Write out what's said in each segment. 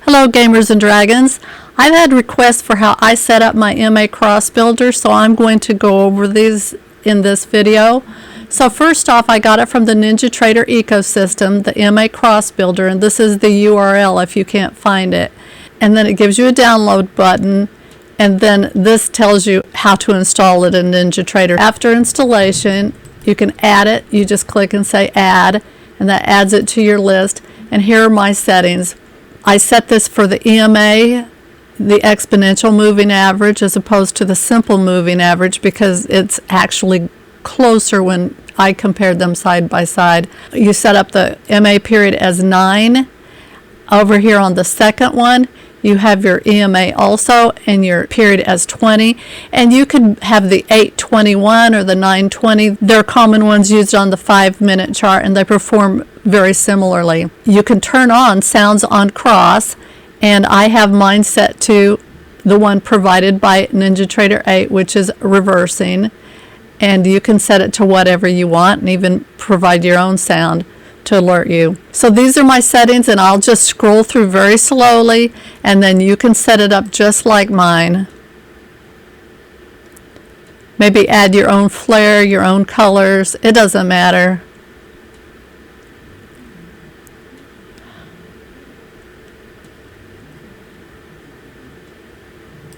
Hello gamers and dragons. I've had requests for how I set up my MACrossBuilder, so I'm going to go over these in this video. So first off, I got it from the Ninjatrader Ecosystem, the MACrossBuilder, and this is the URL if you can't find it. And then it gives you a download button, and then this tells you how to install it in Ninjatrader. After installation, you can add it. You just click and say add, and that adds it to your list. And here are my settings. I set this for the EMA, the exponential moving average, as opposed to the simple moving average, because it's actually closer when I compared them side by side. You set up the MA period as 9. Over here on the second one, you have your EMA also and your period as 20. And you could have the 821 or the 920. They're common ones used on the 5-minute chart, and they perform very similarly. You can turn on sounds on cross, and I have mine set to the one provided by Ninjatrader 8, which is reversing. And you can set it to whatever you want and even provide your own sound to alert you. So these are my settings, and I'll just scroll through very slowly, and then you can set it up just like mine. Maybe add your own flair, your own colors. It doesn't matter.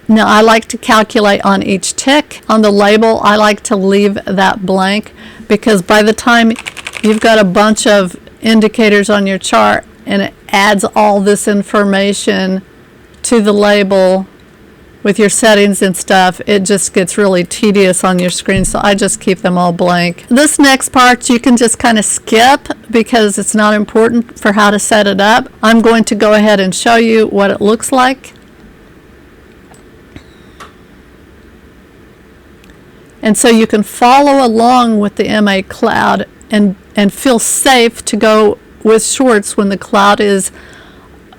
Now I like to calculate on each tick. On the label, I like to leave that blank, because by the time you've got a bunch of indicators on your chart and it adds all this information to the label with your settings and stuff, it just gets really tedious on your screen, so I just keep them all blank. This next part you can just kind of skip because it's not important for how to set it up. I'm going to go ahead and show you what it looks like. And so you can follow along with the MA cloud and feel safe to go with shorts when the cloud is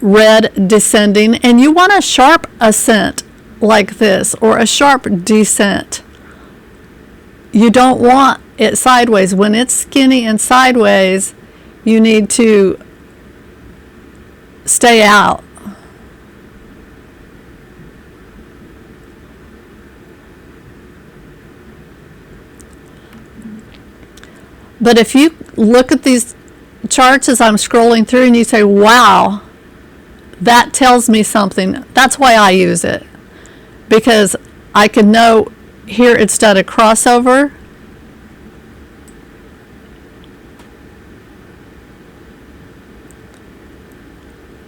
red descending. And you want a sharp ascent like this, or a sharp descent. You don't want it sideways. When it's skinny and sideways, you need to stay out. But if you look at these charts as I'm scrolling through and you say, wow, that tells me something, that's why I use it. Because I can know here it's done a crossover.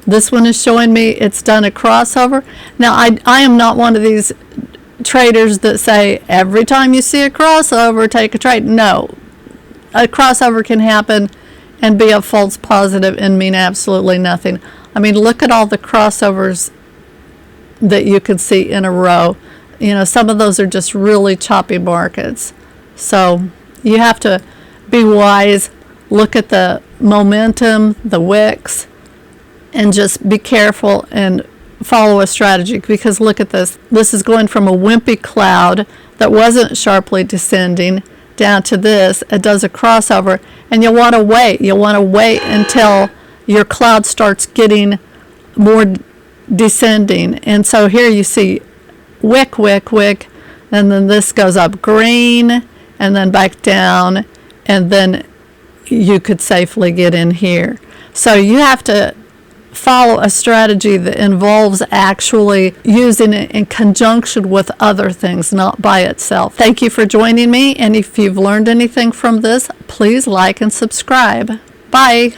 This one is showing me it's done a crossover. Now, I am not one of these traders that say, every time you see a crossover, take a trade. No. A crossover can happen and be a false positive and mean absolutely nothing. I mean, look at all the crossovers that you can see in a row. You know, some of those are just really choppy markets. So you have to be wise, look at the momentum, the wicks, and just be careful and follow a strategy, because look at this. This is going from a wimpy cloud that wasn't sharply descending down to this. It does a crossover, and you'll want to wait. You'll want to wait until your cloud starts getting more descending. And so here you see wick, wick, wick, and then this goes up green and then back down, and then you could safely get in here. So you have to follow a strategy that involves actually using it in conjunction with other things, not by itself. Thank you for joining me, and if you've learned anything from this, please like and subscribe. Bye.